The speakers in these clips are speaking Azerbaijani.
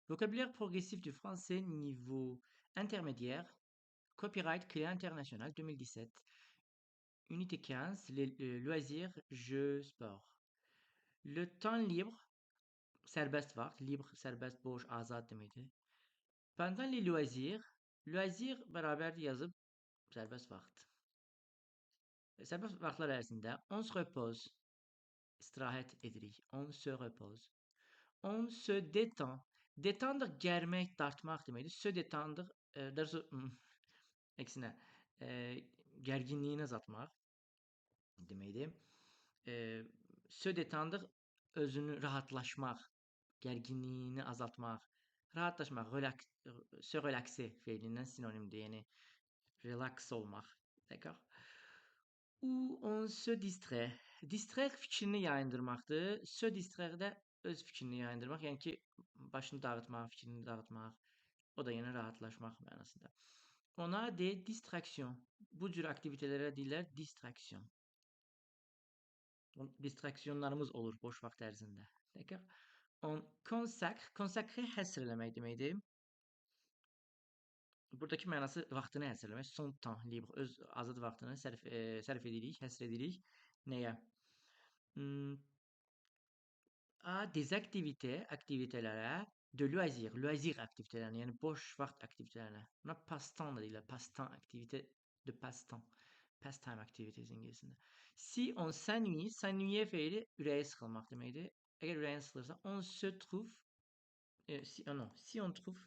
Vocabulaire progressif du français niveau intermédiaire. Copyright Clé internationale 2017. Unité 15, les loisirs, jeux, sport. Le temps libre, serbest vakt, libre, serbest, boş, azad deməkdir. Pendant les loisirs, loisir bərabər yazıb serbest vakt. Serbest vaxtlar ərzində on se repose, istirahət edirik. On se repose. On se détend. Détendre gərmək, dartmaq deməkdir. Se détendre, darısı əksinə, gərginliyini azaltmaq deməkdir. Se détendre özünü rahatlaşmaq, gərginliyini azaltmaq, rahatlaşmaq, se relaxer feilindən sinonimdir. Yəni relax olmaq. D'accord? Ou on se distrait. Distraire fikrini yayındırmaqdır. Se distraire də öz fikrini yayındırmaq. Yəni ki, başını dağıtmaq, fikrini dağıtmaq. O da yenə rahatlaşmaq mənasında. Ona de distraction. Bu cür aktivitelərə deyirlər distraction. Distraksiyonlarımız olur boş vaxt ərzində. D'accord? On consacre. Consacrer həsr eləmək deməkdir. Buradakı mənası vaxtını həsr eləmək. Son temps libre. Öz azad vaxtını sərf edirik, həsr edirik. Nəyə? Des activités, aktivitelərə, de loisir, loisir aktivitələrinə, yəni boş vaxt aktivitələrinə. Buna passe-temps da deyirlər. Passe-temps, aktivité de passe-temps. Pastime activities ingilisində. Si on s'ennuie, s'ennuyer feili ürəyi sıxılmaq deməkdir. Əgər ürəyin sıxılırsa, on se trouve, si on trouve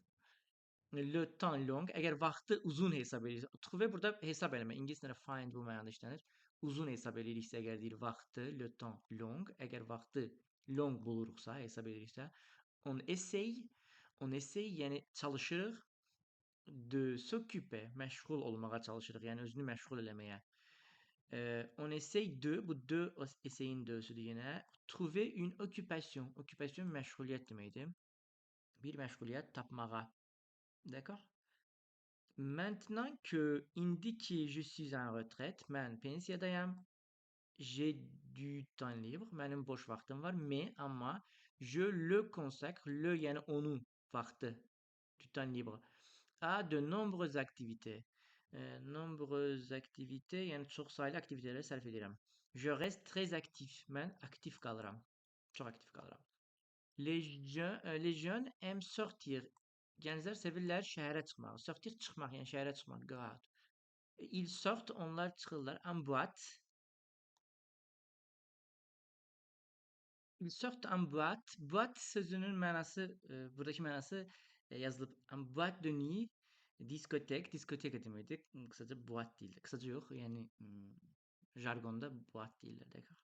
le temps long, əgər vaxtı uzun hesab edirsə, trouver burada hesab eləmək. İngiliscədə find bu mənada işlənir. Uzun hesab ediriksə, əgər deyir vaxtı, le temps long, əgər vaxtı long buluruqsa, hesab ediriksə, on essaye, yəni çalışırıq de s'occuper, məşğul olmağa çalışırıq, yəni özünü məşğul eləməyə. On essaye de, bu de essayeyin dösüdür yenə. Trouver une occupation. Occupation məşğuliyyət deməkdir. Bir məşğuliyyət tapmağa. D'accord? Maintenant que, indi ki je suis en retraite, mən pensiyadayam. J'ai du temps libre, mənim boş vaxtım var, mais amma je le consacre, le yəni onun vaxtı, du temps libre, à de nombreuses activités. Nombreuses activités, yəni çox saylı aktivitelərə sərf edirəm. Je reste très actif, mən aktiv qalıram, çox aktiv qalıram. Les jeunes aiment sortir. Gənclər sevirlər şəhərə çıxmağı. Sortir çıxmaq, yəni şəhərə çıxmaq, go out. Ils sortent, onlar çıxırlar en boîte. Ils sortent en boîte. Boîte sözünün mənası, buradakı mənası yazılıb. En boîte de nuit, diskotek, diskoteka deməkdir. Qısaca boîte deyirlər. Qısaca yox, yəni jargonda boîte deyirlər, d'accord?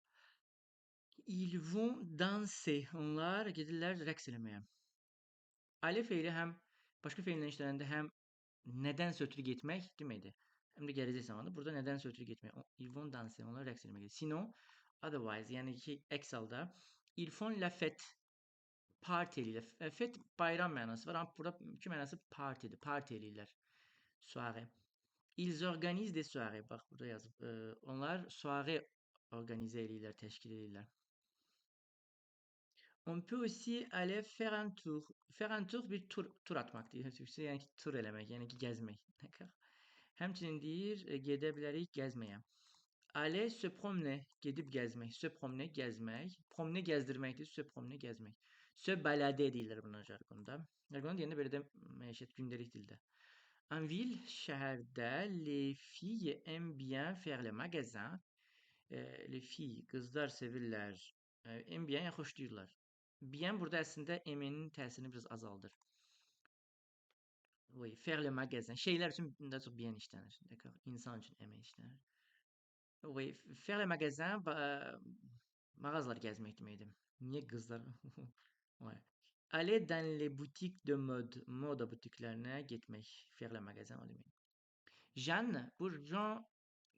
Ils vont danser. Onlar gedirlər rəqs eləməyə. Ailə feili həm başqa feillə işlənəndə həm nədənsə ötürü getmək deməkdir. Həm də gələcək zamanı burada nədənsə ötürü getmək. Ils vont danser. Onlar rəqs eləməyə gedir. Sinon, otherwise, yəni ki, əks halda ils font la fête. Parti eləyirlər. Fête bayram mənası var, amma burada iki mənası partidir. Parti eləyirlər. Soirée. Ils organisent des soirées. Bax, burada yazıb. Onlar soirée organize eləyirlər, təşkil eləyirlər. On peut aussi aller faire un tour. Faire un tour bir tur atmaqdır. Yəni ki, tur eləmək, yəni ki, gəzmək. Həmçinin deyir, gedə bilərik gəzməyə. Aller se promener, gedib gəzmək. Se promener, gəzmək. Promener gəzdirməkdir, se promener gəzmək. Se balader deyirlər buna jargonda. Jargonda deyəndə belə də məişət gündəlik dildə. En ville, şəhərdə, les filles aiment bien faire le magasin. Les filles, qızlar sevirlər. Aiment bien, yəni xoşlayırlar. Bien burada əslində aimer-nin təsirini biraz azaldır. Oui, faire le magasin. Şeylər üçün daha çox bien işlənir. D'accord? İnsan üçün aimer işlənir. Oui, faire le magasin, mağazalar gəzmək deməkdir. Niyə qızlar? Ouais. Aller dans les boutiques de mode. Moda butiklərinə getmək. Faire le magasin o demək. Jeanne, bu Jean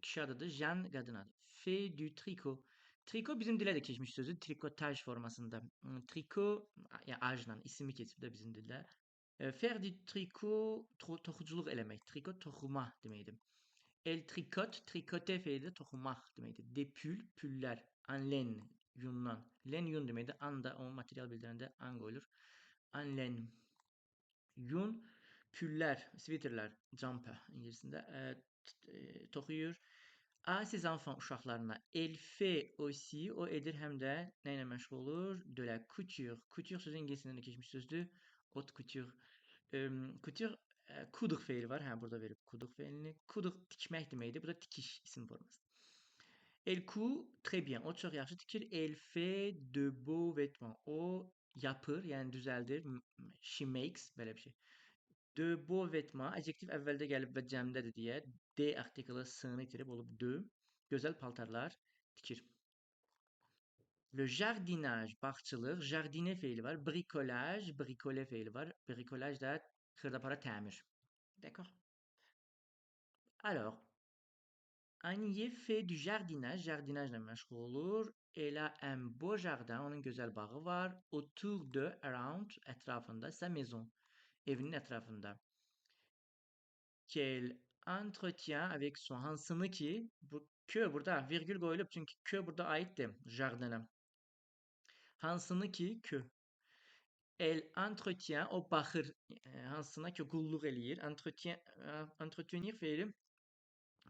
kişi adıdır. Jeanne qadın adı. Fait du tricot. Triko bizim dilə də keçmiş sözü. Trikotaj formasında. Triko, yəni ajla, ismi keçib də bizim dildə. Faire du tricot, toxuculuq eləmək. Trikot toxuma deməkdir. El tricot, trikote feili toxumaq deməkdir. Des pulls, püllər. En laine, yundan. Laine yun deməkdir. An da o material bildirəndə an qoyulur. En laine. Yun, püller, sviterler, jumper İngilizcəsində toxuyur. A ses enfants uşaqlarına. Elle fait aussi, o edir həm də nə ilə məşğul olur? De la couture. Couture sözü ingiliscədən də keçmiş sözdür. Haute couture. Couture coudre feili var. Hə, burada verib coudre feilini. Coudre tikmək deməkdir. Bu da tikiş isim forması. Elle coud très bien. O çox yaxşı tikir. Elle fait de beaux vêtements. O yapır, yəni düzəldir. She makes belə bir şey. De beaux vêtements. Adjektiv əvvəldə gəlib və cəmdədir deyə D artiklı s-ni itirib olub de. Gözəl paltarlar tikir. Le jardinage, bağçılıq, jardiner feili var. Bricolage, bricoler feili var. Bricolage da xırdapara təmir. D'accord. Alors, Aniye fait du jardinage, jardinajla məşğul olur. Elle a un beau jardin, onun gözəl bağı var. Autour de, around, ətrafında, sa maison, evinin ətrafında. Qu'elle entretient avec son hansını ki, bu que burada virgül qoyulub çünki que burada aiddir jardinə. Hansını ki, que. Elle entretient, o baxır, hansına ki qulluq eləyir. Entretenir feili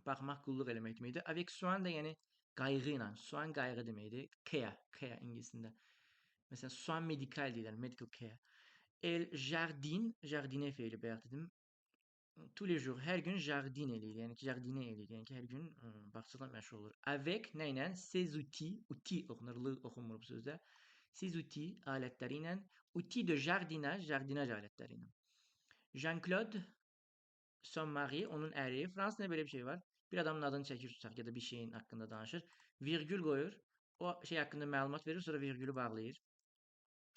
baxmaq, qulluq eləmək deməkdir. Avec soin da yəni qayğı ilə, soin qayğı deməkdir. Care ingiliscəsində. Məsələn, soin medikal deyirlər, medical care. Elle jardine, jardiner feili bayaq dedim. Tous les jours, hər gün jardin eləyir, yəni ki, jardine eləyir, yəni ki, hər gün bağçılıqla məşğul olur. Avec nə ilə? Ses outils, outil oxunur, l oxunmur bu sözdə. Ses outils, alətləri ilə. Outils de jardinage, jardinaj alətləri ilə. Jean-Claude, son mari, onun əri. Fransızda belə bir şey var. Bir adamın adını çəkir tutaq ya da bir şeyin haqqında danışır. Virgül qoyur. O şey haqqında məlumat verir, sonra virgülü bağlayır.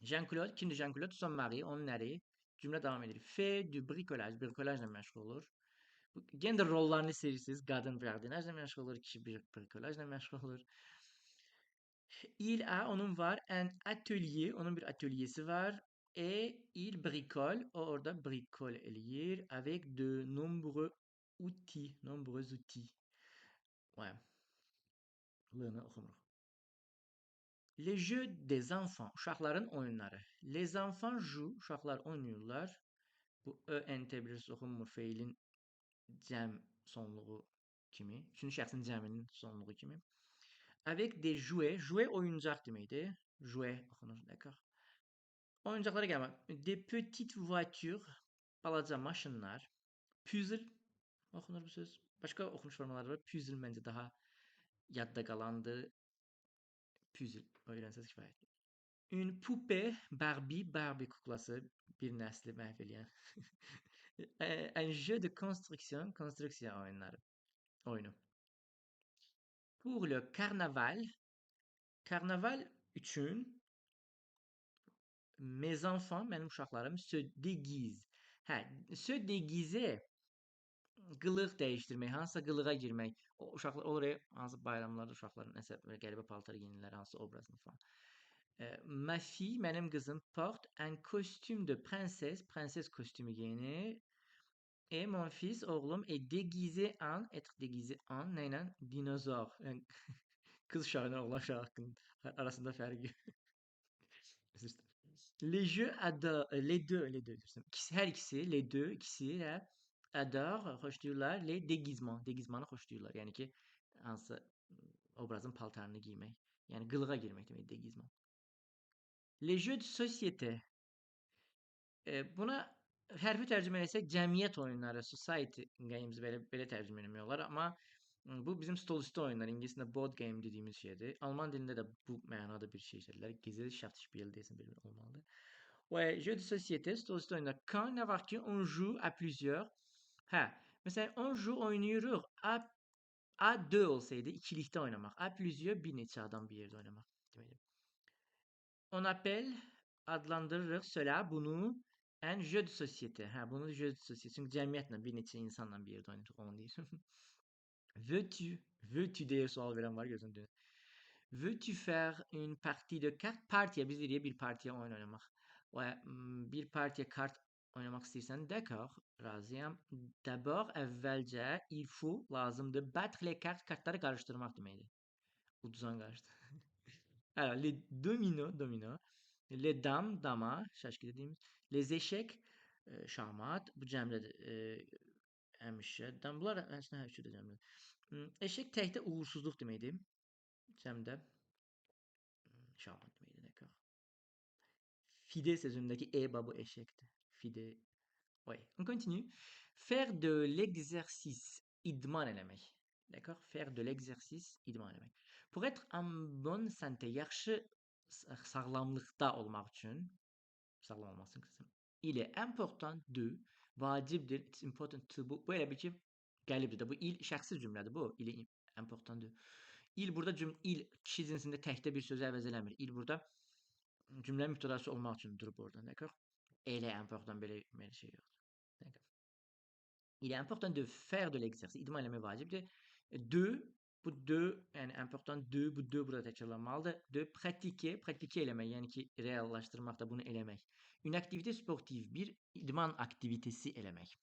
Jean-Claude, kimdir Jean-Claude? Son mari, onun əri. Cümlə davam edir. Fait du bricolage, bricolajla məşğul olur. Gender rollarını seçirsiniz. Qadın jardinajla məşğul olur, kişi bricolajla məşğul olur. Il a, onun var. Un atelier, onun bir atölyesi var. Et il bricole, o orada bricole eləyir. Avec de nombreux outils, nombreux outils. Ouais. L-ni oxumuruq. Les jeux des enfants, uşaqların oyunları. Les enfants jouent, uşaqlar oynayırlar. Bu ent bilirsiniz oxunmur feilin cəm sonluğu kimi. Üçüncü şəxsin cəminin sonluğu kimi. Avec des jouets, jouet oyuncaq deməkdir. Jouet oxunur, d'accord. Oyuncaqlara gəlmə. Des petites voitures, balaca maşınlar. Puzzle oxunur bu söz. Başqa oxunuş formaları var. Puzzle məncə daha yadda qalandır. Puzzle öyrənsəz kifayətdir. Une poupée, Barbie kuklası bir nəsli məhv eləyən. Un jeu de construction, konstruksiya oyunu. Pour le karnaval üçün mes enfants, mənim uşaqlarım se déguise. Hə, se déguiser qılıq dəyişdirmək, hansısa qılığa girmək. O uşaqlar oraya hansı bayramlarda uşaqların nəsə qəribə paltar geyinirlər, hansı obrazını falan. Ma fille, mənim qızım porte un costume de princesse, prenses kostyumu geyinir. Et mon fils, oğlum, est déguisé en, être déguisé en nə ilə? Dinozor. Yəni qız uşağı ilə oğlan uşağı haqqında arasında fərqi. Les jeux adore, les deux, hər ikisi, les deux, ikisi də adore, xoşlayırlar, les déguisements, déguismanı xoşlayırlar. Yəni ki, hansı obrazın paltarını giymək. Yəni qılığa girmək demək déguisement. Les jeux de société. Buna hərfi tərcümə etsək cəmiyyət oyunları, society games belə tərcümə etmək olar, amma bu bizim stolüstü oyunlar, ingiliscəsində board game dediyimiz şeydir. Alman dilində də bu mənada bir şey işlədirlər. Gesellschaftsspiel desən bir olmalıdır. Ouais, jeu de société, stolüstü oyunlar. Quand nə vaxt ki on joue à plusieurs. Hə, məsələn on joue oynayırıq à deux olsaydı ikilikdə oynamaq. À plusieurs bir neçə adam bir yerdə oynamaq deməkdir. On appelle adlandırırıq cela bunu un jeu de société. Hə, bunu jeu de société. Çünki cəmiyyətlə bir neçə insanla bir yerdə oynayırıq onu deyir. Veux-tu deyə sual verən var gözündə. Veux-tu faire une partie de cartes? Partiya biz deyirik bir partiya oyun oynamaq. Və bir partiya kart oynamaq istəyirsən, d'accord, razıyam. D'abord əvvəlcə il faut lazımdır battre les cartes, kartları qarışdırmaq deməkdir. Uduzan qarışdır. Alors, les domino, les dames, dama, şaşkı dediğimiz, les échecs, şahmat. Bu cəmlədir. Həmişədən. Bunlar əslində hər üçü də cəmlədir. Eşek təkdə uğursuzluq deməkdir. Cəmdə şahmat deməkdir. D'accord. Fide sözündəki e babı eşekdir. Fide. Ouais. On continue. Faire de l'exercice. İdman eləmək. D'accord? Faire de l'exercice. İdman eləmək. Pour être en bonne santé, yaxşı sağlamlıqda olmaq üçün, sağlam olmasın kısım. Il est important de, vacibdir, it's important to, bu elə bir ki, gəlibdir də, bu il şəxsi cümlədir bu, il est important de. Il burada il kişi cinsində təkdə bir sözü əvəz eləmir. Il burada cümlənin mübtədası olmaq üçün durub orada, d'accord? Elə important belə şey yoxdur. D'accord. Il est important de faire de l'exercice. İdman eləmək vacibdir. De, bu de, yəni important de, bu de burada təkrarlanmalıdır. De pratiquer, pratiquer eləmək, yəni ki, reallaşdırmaq da bunu eləmək. Une activité sportive, bir idman aktivitesi eləmək.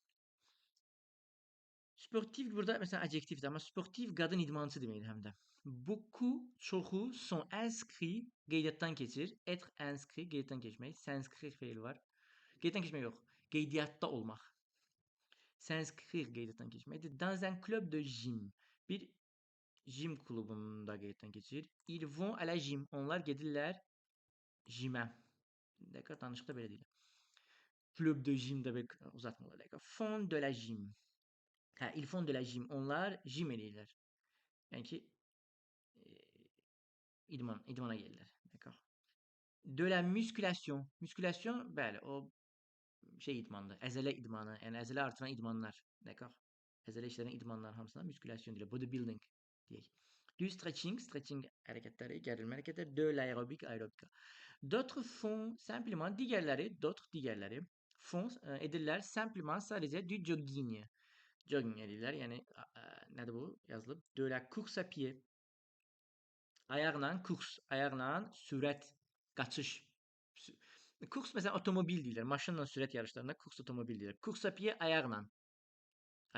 Sportif burada məsələn adjektifdir, amma sportif qadın idmançı deməkdir həm də. Beaucoup, çoxu sont inscrits, qeydiyyatdan keçir. Être inscrit, qeydiyyatdan keçmək. S'inscrire feili var. Qeydiyyatdan keçmək yox, qeydiyyatda olmaq. S'inscrire qeydiyyatdan keçməkdir. Dans un club de gym, bir jim klubunda qeydiyyatdan keçir. Ils vont à la gym, onlar gedirlər jimə. D'accord, danışıqda belə deyirlər. Club de gym də bir uzatmırlar. D'accord. Font de la gym. Hə, ils font de la gym, onlar jim eləyirlər. Yəni ki, idmana gəlirlər. D'accord. De la musculation. Musculation, bəli, o şey idmandır, əzələ idmanı, yəni əzələ artıran idmanlar. D'accord. Əzələ işləyən idmanlar hamısına musculation deyilir. Bodybuilding deyək. Du stretching, stretching hərəkətləri, gərilmə hərəkətləri. De l'aérobik, aerobika. D'autres font simplement, digərləri font edirlər simplement sadəcə du jogging. Jogging edirlər, yəni nədir bu? Yazılıb. De la course à pied. Ayaqla kurs, ayaqla sürət, qaçış. Kurs məsələn avtomobil deyirlər. Maşınla sürət yarışlarında kurs avtomobil deyirlər. Course à pied ayaqla.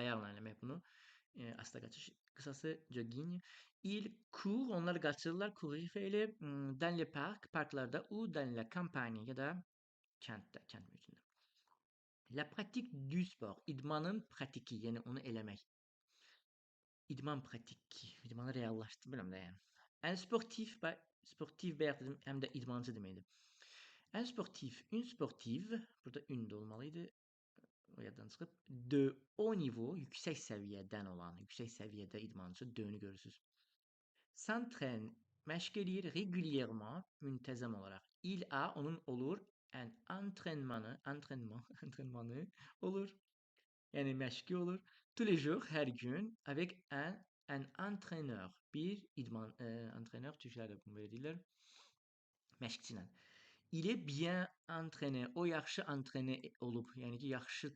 Ayaqla eləmək bunu. Asta qaçış qısası jogging. Il court, onlar qaçırlar, courir feili dans le parc, parklarda ou dans la campagne ya da kənddə, kənd mühitində. La pratique du sport, idmanın pratiki, yəni onu eləmək. İdman pratiki, idmanı reallaşdırmıram da yəni. Un sportif, sportif bayaq dedim, həm də idmançı deməkdir. Un sportif, une sportive, burada une də olmalıydı. O yaddan çıxıb. De haut niveau, yüksək səviyyədən olan, yüksək səviyyədə idmançı de-ni görürsüz. S'entraîne, məşq eləyir régulièrement, müntəzəm olaraq. Il a, onun olur, un entraînemanı olur. Yəni məşqi olur. Tous les jours, hər gün, avec un entraîneur. Bir idman, entraîneur, türklər də bunu belə deyirlər. Məşqçi ilə. Il est bien entraîné. O yaxşı entraîné olub. Yəni ki, yaxşı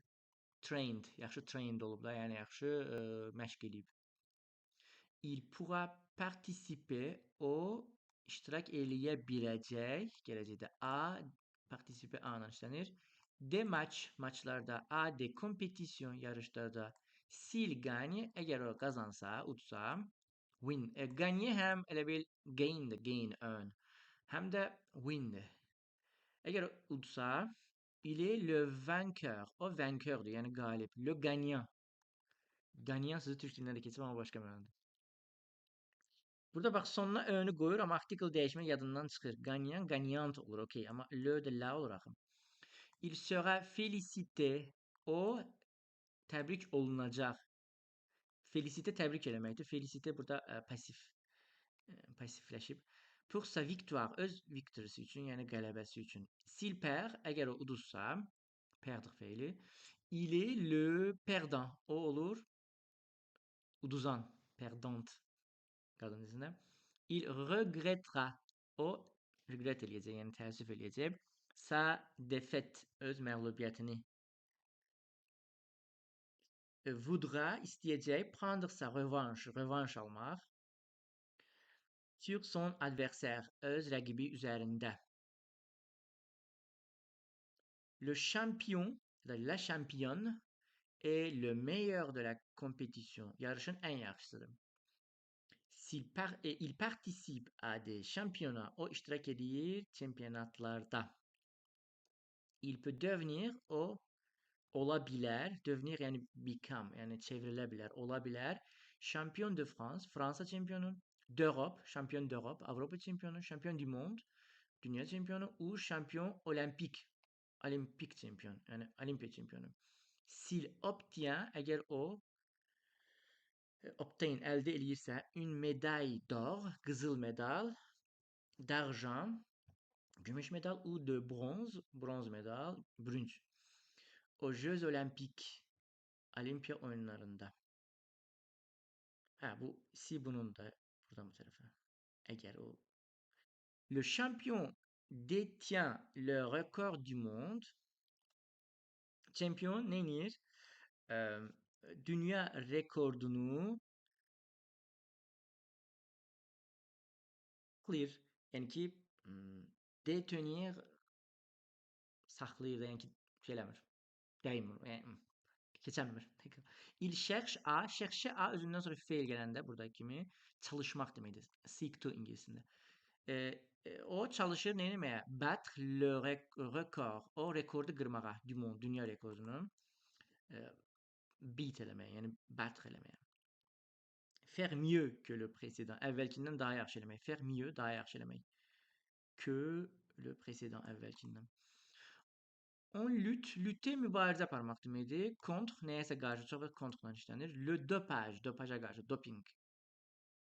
trained olub da, yəni yaxşı məşq eləyib. Il pourra participer, o iştirak eləyə biləcək, gələcəkdə participer A-la işlənir. Des maçlarda, des compétitions, yarışlarda. S'il gagne, əgər o qazansa, udsa, win. Gagner həm elə bil gain, earn. Həm də win-dir. Əgər udsa, il est le vainqueur. O vainqueur-dur, yəni qalib. Le gagnant. Gagnant sözü türk dilində də keçib, amma başqa mənada. Burada bax sonuna önü qoyur, amma artikel dəyişmək yadından çıxır. Gagnant, gagnant olur, okey. Amma le de la olur axı. Il sera félicité. O təbrik olunacaq. Félicité təbrik eləməkdir. Félicité burada passivləşib. Pour sa victoire, öz victory'si üçün, yəni qələbəsi üçün. S'il perd, əgər o uduzsa, perdre feili, il est le perdant. O olur uduzan, perdant qadın dizində. Il regrettera. O regret eləyəcək, yəni təəssüf eləyəcək. Sa défaite, öz məğlubiyyətini. Voudra, istəyəcək. Prendre sa revanche, revanş almaq. Sur son adversaire, öz rəqibi üzərində. Le champion, la championne est le meilleur de la compétition. Yarışın ən yaxşısıdır. Il participe à des championnats. O iştirak edir çempionatlarda. Il peut devenir, o olabilir, devenir yani become yani çevrilebilir, olabilir. Champion de France, Fransa şampiyonu, d'Europe, şampiyon d'Europe, Avrupa şampiyonu, şampiyon du monde, dünya şampiyonu, ou şampiyon olimpik, olimpik şampiyon, yani olimpiya şampiyonu. S'il obtient, eğer o obtain elde eləyirsə, une médaille d'or, qızıl medal, d'argent, gümüş medal, ou de bronze, bronz medal, brünç. Aux Jeux Olympiques, Olimpiya oyunlarında. Ha bu si bunun da buradan bu tarafa. Eğer o. Le champion détient le record du monde. Champion nenir? Ee, dünya rekordunu clear. Yani ki détenir saklayır. Yani ki şeylemir. Daimur. Yani, keçənmir. Il cherche à, cherche à özündən sonra fail gələndə burada kimi çalışmaq deməkdir. Seek to ingilisində. O çalışır nə etməyə? Battre le record. O rekordu qırmağa. Du monde, dünya rekordunu. E, beat eləməyə, yəni battre eləməyə. Faire mieux que le précédent. Əvvəlkindən daha yaxşı eləmək. Faire mieux, daha yaxşı eləmək. Que le précédent, əvvəlkindən. On lutte, lutter mübarizə aparmaq deməkdir. Contre, nəyəsə qarşı, söhbət contre-dan işlənir. Le dopage, dopaja qarşı, doping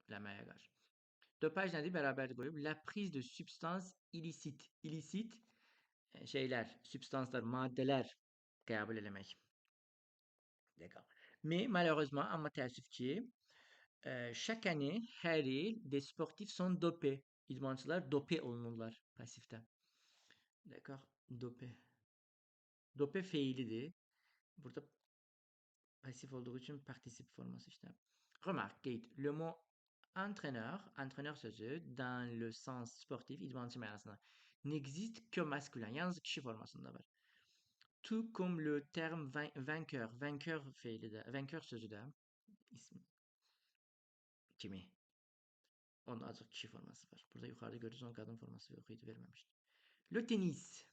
eləməyə qarşı. Dopaj nədir? Bərabərlik qoyub. La prise de substance illicite. Illicite şeyler, substanslar, maddeler qəbul eləmək. D'accord. Mais malheureusement, amma təəssüf ki, chaque année, hər il, des sportifs sont dopés. İdmançılar dope olunurlar pasifdə. D'accord. Dope. Dope feilidir. Burada pasif olduğu için particip forması işte. Remarque, Kate, le mot entraîneur, entraîneur sözü dans le sens sportif, idmançı mənasında n'existe que masculin. Yalnız kişi formasında var. Tout comme le terme vainqueur, vainqueur fiili de, vainqueur sözü de ismi kimi? Onun azıcık kişi forması var. Burada yukarıda görüyoruz onun kadın forması yok idi vermemişti. Le tennis.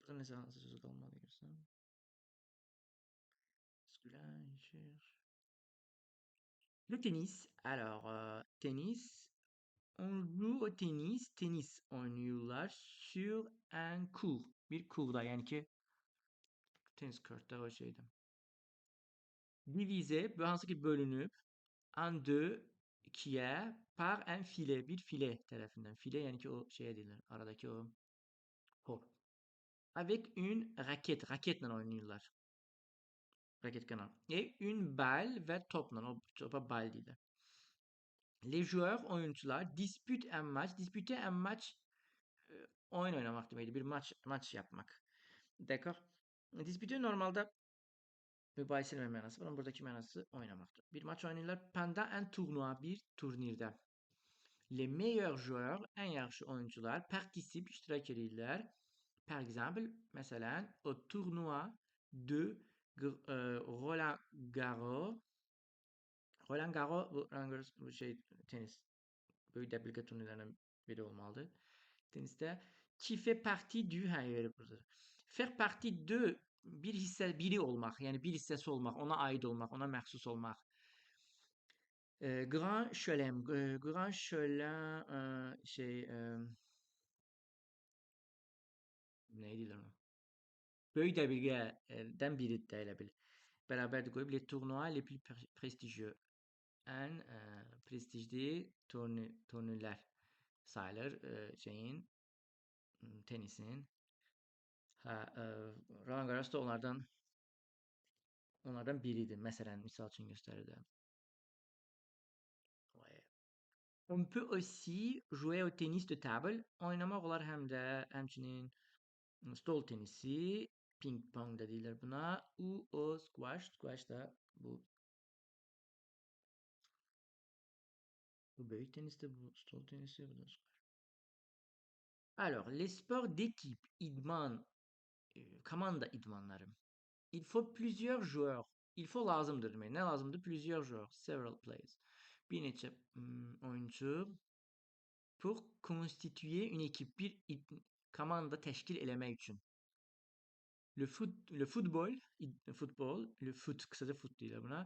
Burada ne zaman sözü kalmadı görsen. Masculin, cher. Le tennis. Alors, tennis. On joue au tennis. Tennis oynuyorlar sur un court. Bir court'da yani ki tenis court'ta o şeydi. Divisé, hansı ki bölünüp en deux ikiye par un filet. Bir file tarafından. File yani ki o şeye denir. Aradaki o kor. Avec une raquette. Raketle oynuyorlar. Raket kanal. Et une balle ve topla. O topa bal diyorlar. Les joueurs oyuncular dispute un match. Dispute un match oyun oynamak demeydi. Bir maç yapmak. D'accord. Dispute normalde mübahiseli manası var ama buradaki manası oynamaktır. Bir maç oynuyorlar. Pendant un tournoi. Bir turnirde. Les meilleurs joueurs, en yaxşı oyuncular participent, iştirak edirlər. Par exemple, məsələn, au tournoi de Roland Garros. Roland Garros bu şey tenis. Böyük dəbilqə turnirlərindən biri olmalıdır. Tenisdə qui fait partie du burada. Faire partie de bir hissə, biri olmaq, yəni bir hissəsi olmaq, ona aid olmaq, ona məxsus olmaq. Grand Chelem. Grand Chelem şey neydi lan o? Böyük dəbilqədən biridir də elə bil. Bərabərdir qoyub les tournois les plus prestigieux. Ən prestijli turnirlər sayılır şeyin tenisin. Ha, Roland Garros da onlardan biridir. Məsələn, misal üçün göstərirəm. On peut aussi jouer au tennis de table. Oynamaq olar həm də həmçinin stol tenisi, ping pong da deyirlər buna. Ou o squash. Squash da bu böyük tenisdə, bu stol tenisi, bu da squash. Alors, les sports d'équipe, idman, komanda idmanları. Il faut plusieurs joueurs. Il faut lazımdır demək. Nə lazımdır? Plusieurs joueurs, several players. Bir neçə oyuncu pour constituer une équipe. Bir komanda təşkil eləmək üçün. Le football, le foot, kısaca foot deyirlər buna.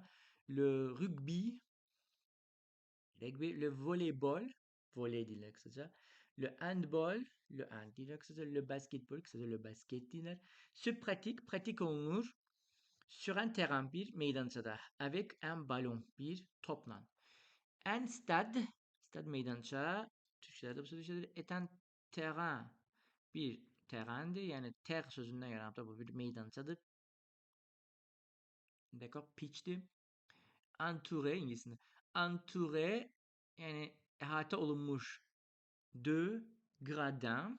Le rugby, le voleybol, voley deyirlər kısaca. Le handball, le hand deyirlər kısaca. Le basketbol, kısaca le basket deyirlər. Se pratik olunur sur un terrain, bir meydançada, avec un ballon, bir topla. Un stad meydança, Türkçədə bu sözü est un terrain, bir terraindir, yəni ter sözündən yaranıb da bu bir meydançadır. D'accord, pitchdir. Entouré İngiliscəsində. Entouré, yəni əhatə olunmuş de gradin.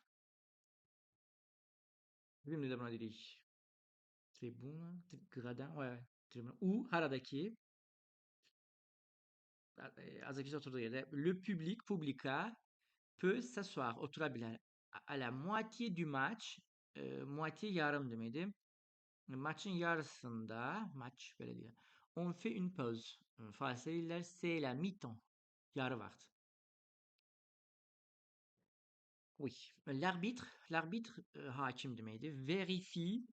Bizim də buna deyirik. Tribuna, gradin, ouais, tribuna. Ou haradakı az önce oturduğu yerde le publica peut s'asseoir, oturabilir. À la moitié du match, moitié yarım demeydi. Maçın yarısında, maç böyle diyor. On fait une pause. Fransızlar c'est la mi-temps. Yarı vakit. Oui. L'arbitre hakim demeydi. Vérifie,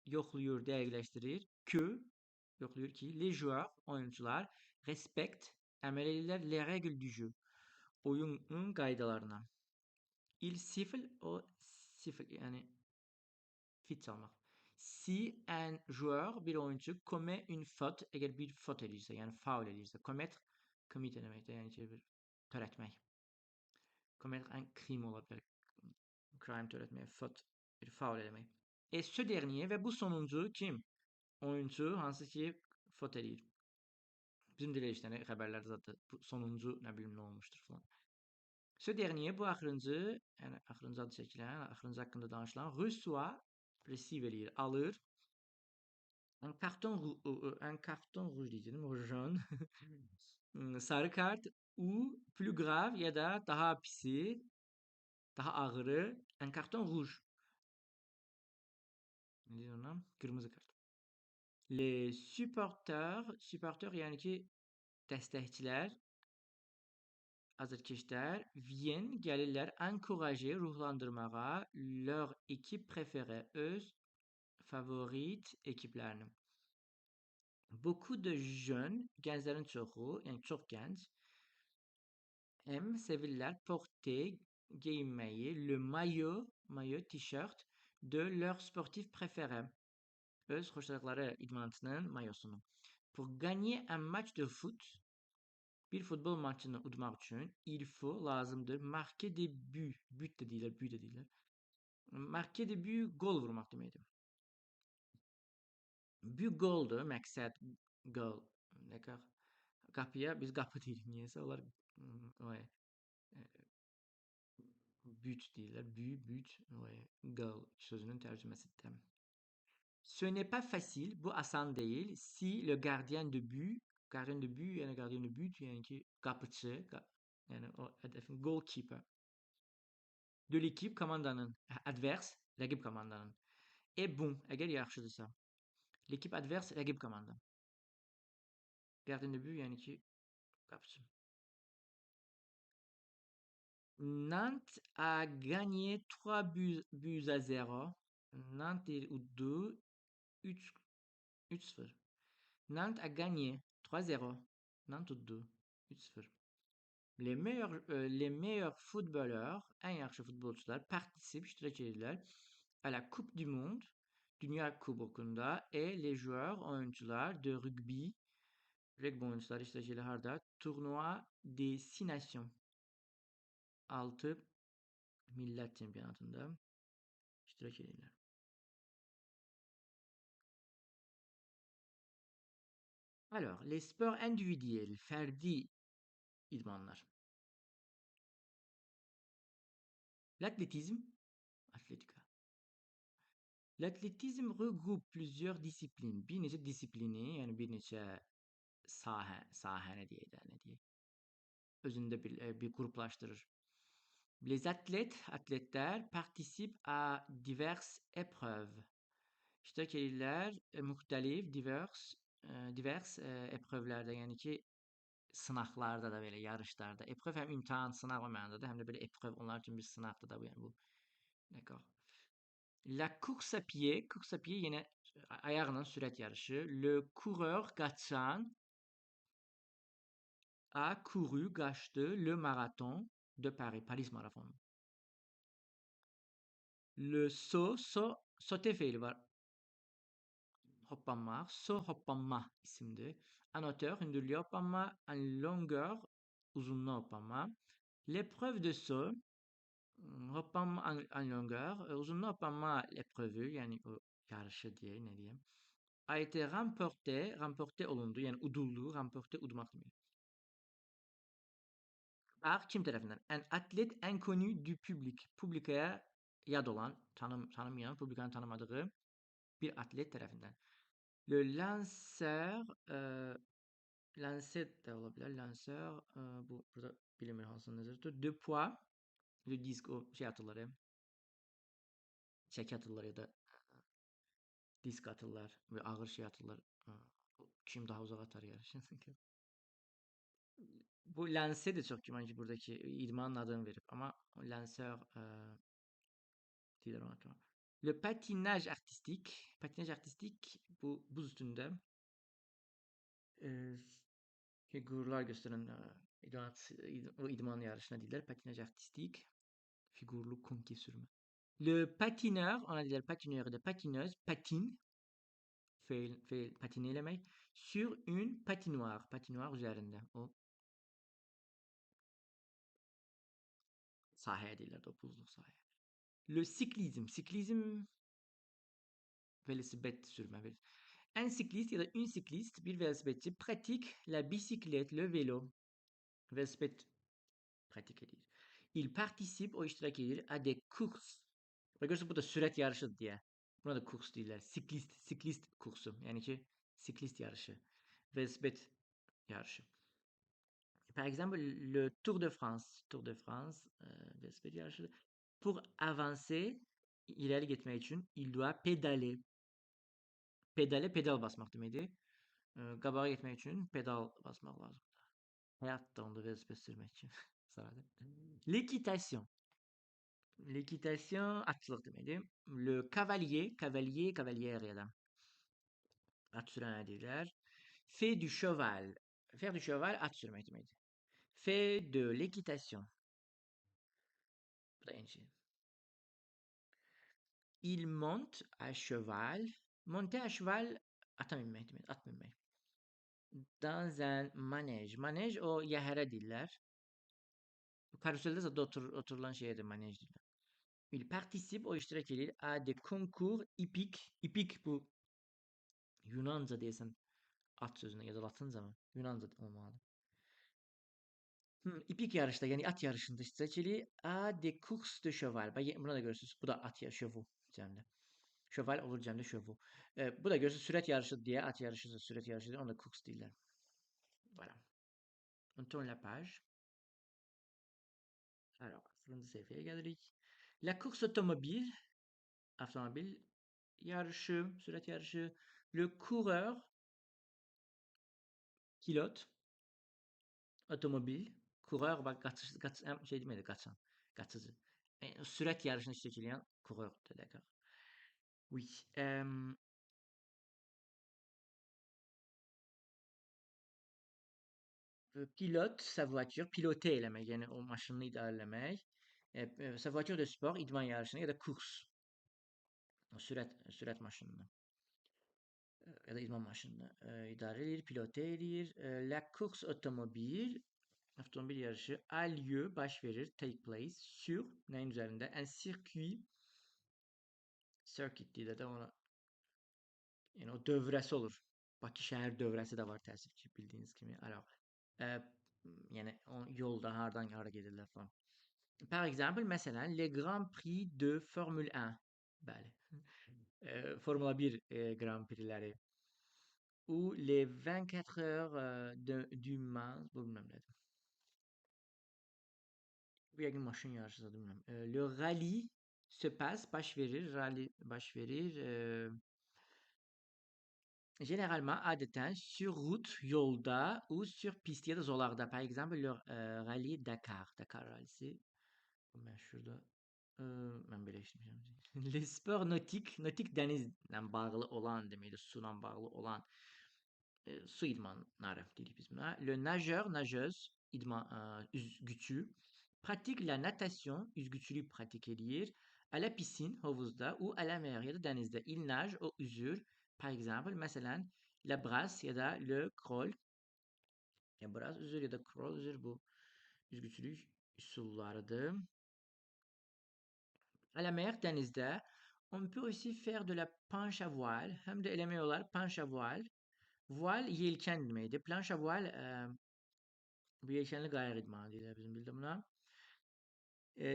yokluyor, değerleştirir. Yokluyor ki les joueurs, oyuncular respect, əməl edirlər les règles du jeu. Oyunun qaydalarına. Il siffle, o siffle yani fit çalmaq. Si un joueur, bir oyuncu commet une faute, eğer bir faute edirsə, yəni faul edirsə, commit deməkdir, yəni ki, bir törətmək. Commettre un crime ola bilər. Crime törətmək, faute, bir faul eləmək. Et ce dernier və bu sonuncu kim? Oyuncu hansı ki faute edir. Bizim dilə işlənə xəbərlərdə zaten bu sonuncu nə bilim nə olmuşdur falan. Ce dernier, bu axırıncı, yəni axırıncı adı çəkilən, axırıncı haqqında danışılan, reçoit, receive eləyir, alır. Un carton rouge diyeceğim, o jaune. Sarı kart ou plus grave ya da daha pisi, daha ağırı, un carton rouge. Ne diyor ona? Kırmızı kart. Les supporters yani ki dəstəkçilər, azarkeşlər, viennent, gəlirlər, encourager, ruhlandırmağa, leur équipe préférée, öz favorit ekiplərini. Beaucoup de jeunes, gənclərin çoxu, yəni çox gənc, sevirlər porter, geyinməyi, le maillot, t-shirt de leur sportif préféré. Öz xoşladıqları idmançının mayosunu. Pour gagner un match de foot, bir futbol maçını udmaq üçün, il faut, lazımdır, marquer des buts. But də deyirlər. Marquer des buts, gol vurmaq deməkdir. But goldur, məqsəd, gol. D'accord. Qapıya biz qapı deyirik niyəsə. Onlar ouais, but deyirlər. But, ouais, gol sözünün tərcüməsidir. Ce n'est pas facile, bu asan değil. Si le gardien de but yani gardien de but yani ki qapıçı, yani o hədəfin goalkeeper de l'équipe komandanın adverse, rəqib komandanın. Et bon, əgər yaxşıdırsa. L'équipe adverse, rəqib komanda. Gardien de but yani ki qapıçı. Nantes a gagné 3 buts à 0. Nantes uddu 3-0. Nantes a gagné 3-0. Nantes uddu 3-0. Les meilleurs footballeurs, en yaxşı futbolcular iştirak edirlər à la Coupe du Monde, Dünya Kubokunda et les joueurs, oyuncular de rugby, oyuncuları iştirak edirlər harda? Tournoi des 6 nations. 6 millət çempionatında iştirak edirlər. Alors, les sports individuels, fərdi idmanlar. L'athlétisme, L'athlétisme regroupe plusieurs disciplines. Bir neçə disiplini, yəni bir neçə sahəni deyək. Özündə bir qruplaşdırır. Les atletlər participent à diverses épreuves. İştirak edirlər müxtəlif, divers épreuvelərdə, yəni ki sınaqlarda da belə yarışlarda. Épreuve həm imtahan, sınaq o mənada, həm də belə épreuve onlar üçün bir sınaqdır da bu, yəni bu D'accord. La course à pied yine ayağının sürat yarışı. Le coureur kaçan a couru, kaçtı le marathon de Paris. Paris Marathonu. Le saute fiili var. Hoppanma, hoppanma isimdi. En hauteur, hündürlüğe hoppanma. En longueur, uzunluğa hoppanma. L'épreuve de saut, hoppanma en longueur. Uzunluğa hoppanma l'épreuve yani o yarışı diye ne diyeyim. A été remporté olundu. Yani uduldu, remporté udmak demek. Par kim tarafından? En atlet inconnu du public. Publikaya yad olan, tanımayan, publikanın tanımadığı bir atlet tarafından. Le lanceur, lancet de olabilir. Lanceur, bu burada bilinmiyor hangisini nazarı. De poids, le disk o şey atılları, çeki atılları ya da disk atıllar ve ağır şey atıllar. Kim daha uzak atar yarışın. Bu lense de çok bence buradaki idmanın adını verip ama lanseur değil ona tamam. Le patinage artistique. Patinage artistique bu buz üstünde e, figürler gösteren o idman yarışına değiller. Patinage artistique. Figürlü konki sürme. Le patineur, on a dit le patineur et de patineuse, patine, fait patineyle sur une patinoire. Patinoire üzerinde. O sahaya değiller. O buzluk sahaya. Le cyclisme. Cyclisme velosiped sürme. Un cycliste ya da une cycliste bir velosipedçi pratique la bicyclette, le vélo. Velosiped pratik edilir. Il participe o iştirak edir à des courses. Bakıyorsun bu da sürat yarışı diye. Buna da kurs değiller. Siklist kursu. Yani ki siklist yarışı. Velosiped yarışı. Par exemple, le Tour de France. Tour de France, velosiped yarışı. Pour avancer, ileri gitmek için, il doit pédaler. Pedal basmak demeydi. Gabağa gitmek için pedal basmak lazım. Hayatta onda velosiped sürmek için. Sadece. L'équitation. L'équitation, atçılık demeydi. Le cavalier ya da at süren erkekler. Fait du cheval. Faire du cheval, at sürmek demeydi. Fait de l'équitation. Bu da aynı şey. Il monte à cheval. Monter à cheval, ata binmek demek, at binmek. Dans un manège. Manège o yahara diller. Karuselde zaten oturulan şeye de manège diller. Il participe o iştirak edir à des concours hippiques. Hippik bu Yunanca diyesen at sözüne ya da Latince mi? Yunanca olmalı. İpik yarışta yani at yarışında işte seçili a des courses de cheval. Bak buna da görürsünüz. Bu da at ya cheval cemde. Cheval olur cemde cheval. Bu da görürsünüz sürat yarışı diye at yarışı da sürat yarışı diye onu da course değiller. Voilà. On tourne la page. Alors, fırıncı sayfaya geldik. La course automobile. Avtomobil yarışı, sürat yarışı. Le coureur. Pilot. Otomobil. Coureur bak şey demedi kaçan. Kaçıcı. Sürat yarışını işletilen coureur de d'accord. Oui. Pilote sa voiture, piloter eləmək, yəni o maşını idarələmək. Sa voiture de sport, idman yarışını ya da kurs, o sürət maşınını ya da idman maşınını idarə edir, pilote edir. La course automobile, avtomobil yarışı a lieu, baş verir, take place, sur, nəyin üzərində? Un circuit, circuit deyilə də ona, yəni o dövrəsi olur. Bakı şəhər dövrəsi də var təəssüf ki, bildiyiniz kimi. Alors, yəni o yolda hardan hara gedirlər falan. Par exemple, mesela le Grand Prix de Formule 1. Bəli. Formula 1 Grand Prix'ləri. Ou les 24 heures du Mans, bu bilmem nədir. Bu yəqin maşın yarışıdır, bilmem. Le rallye se passe, baş verir, rally baş verir. Généralement, adətən sur route, yolda ou sur piste ya da zolaqda. Par exemple, le rallye Dakar. Dakar rallisi. Bu məşhurdur. Ben birleştirmişim. Les sports nautik denizle bağlı olan demekdir, suyla bağlı olan su idmanları dedik biz buna. Le nageur, nageuse, yüzgücü, pratique la natation, yüzgücülüğü pratik edir. À la piscine, havuzda, ou à la mer ya da denizde. Il nage, o yüzür. Par exemple, mesela la brasse ya da le crawl. Ya brasse yüzür ya da crawl yüzür, bu yüzgücülük üsullarıdır. À la mer, denizde. On peut aussi faire de la planche à voile. Hem de elemiyorlar planche à voile. Voile yelken demeydi. Planche à voile bu yelkenli gayret idmanı diyorlar bizim bildiğim buna.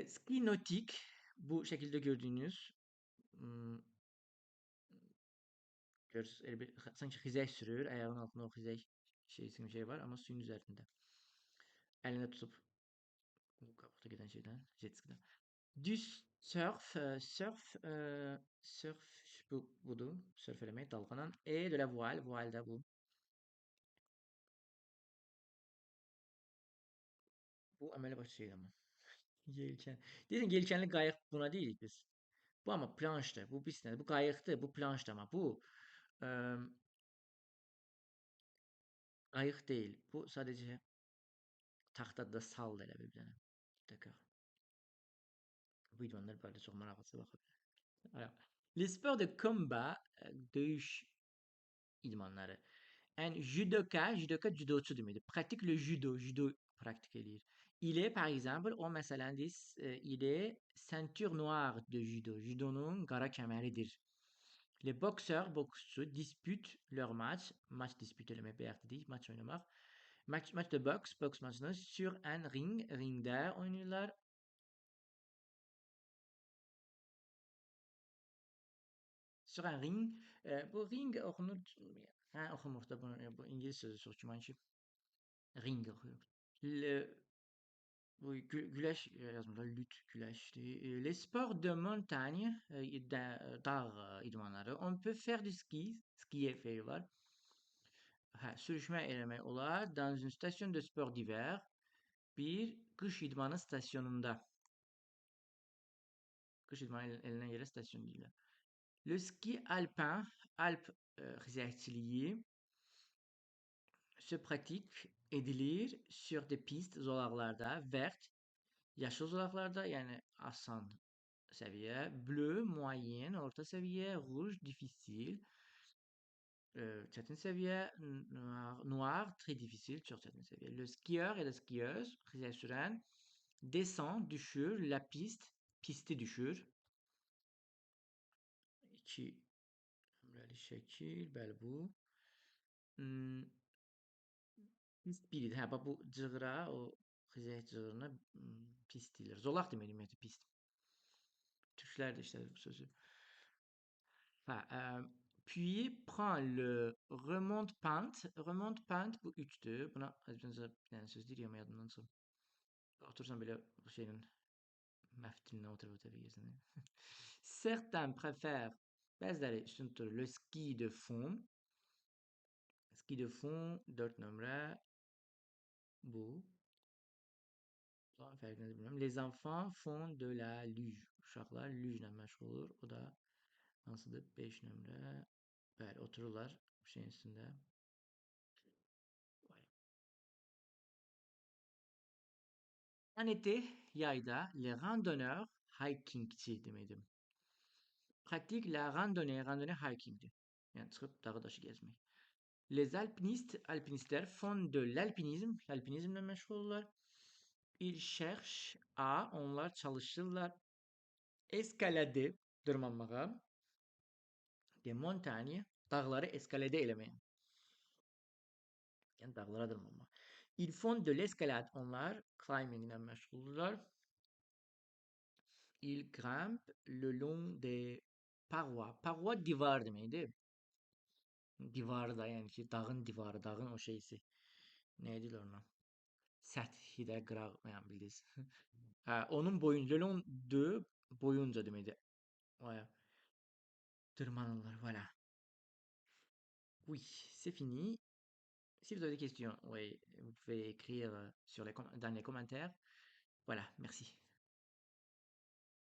Ski nautik bu şekilde gördüğünüz hmm, sanki hizek sürüyor. Ayağının altında o hizek şey var ama suyun üzerinde. Eline tutup bu kapakta giden şeyden, jet ski'den. Düz surf, surf budur. Surf elemeyi dalgalan. Et de la voile, voile da bu. Bu amele başı şey ama. Yelken. Dedim yelkenli kayak buna değilik biz. Bu ama planştı. Bu pisine. Bu kayıktı. Bu planştı ama bu eee kayık değil. Bu sadece tahtada sal elə bir dənə. D'accord. Bu idmanlar böyle çok maraqlısı bakabilir. Alors, les sports de combat, döyüş idmanları. Un judoka judoçu deməkdir. Pratique le judo praktik eləyir. Il est par exemple, o məsələn biz, il est ceinture noire de judo. Judonun qara kəməridir. Les boxeurs, boksçu, disputent leur match. Match dispute eləmək, bayaq dedik, match oynamaq. Match de boks, boks maçını sur un ring, ringdə oynayırlar. Sur un ring, bu ring oxunur, hə oxumur da bu İngilis sözü çox güman ki, ring oxuyur. Le, bu güləş yazmışlar, lüt güləşdir. Les sports de montagne, dağ idmanları. On peut faire du ski, skiyə feyirlər. Hə, sürüşmə eləmək olar. Dans une station de sport d'hiver, bir qış idmanı stasyonunda. Qış idmanı elənən yerə stasyon deyirlər. Le ski alpin, Alp xizəkçiliyi se pratique edilir sur des pistes zolaqlarda, vert, yaşıl zolaqlarda, yəni asan səviyyə, bleu, moyen, orta səviyyə, rouge, difficile, çətin səviyyə, noir, très difficile, çox çətin səviyyə. Le skieur ya da skieuse, xizək sürən, descend, düşür, la piste, pisti düşür. İki nömrəli şəkil, bəli bu. Hmm, pist biridir. Hə, bax bu cığıra, o xizək cığırına pist deyilir. Zolaq demək ümumiyyətlə pist. Türklər də işlədir bu sözü. Hə, puis prend le remonte pente. Remonte pente bu üçdür. Buna azbəncə bir dənə söz deyir amma yadımdan çıxıb. Otursan belə bu şeyin məftilinə oturub ötəri Certains préfèrent, bəziləri üstün tutur, le ski de fond. Ski de fond 4 nömrə bu. Fərqini bilmirəm. Les enfants font de la luge. Uşaqlar lujla məşğul olur. O da hansıdır? 5 nömrə. Bəli, otururlar şeyin üstündə. En été, yayda, les randonneurs hikingçi deməkdir. Pratique la randonnée, randonnée hikingdir. Yəni çıxıb dağı daşı gəzmək. Les alpinistes, alpinistlər font de l'alpinisme, alpinizmlə məşğul olurlar. Ils cherchent à, onlar çalışırlar. Escalader, dırmanmağa. Des montagnes, dağları escalader eləməyə. Yəni dağlara dırmanmaq. Ils font de l'escalade, onlar climbinglə məşğuldurlar. Ils grimpent le long des parois. Paroi divar deməkdir. Divarı da yəni ki, dağın divarı, dağın o şeysi. Nə deyirlər ona? Səthi də qıraq, yəni bildiniz. Hə, onun boyunca, le long de boyunca deməkdir. Ouais. Tırmanırlar, voilà. Oui, c'est fini. Si vous avez des questions, oui, vous pouvez écrire dans les commentaires. Voilà, merci.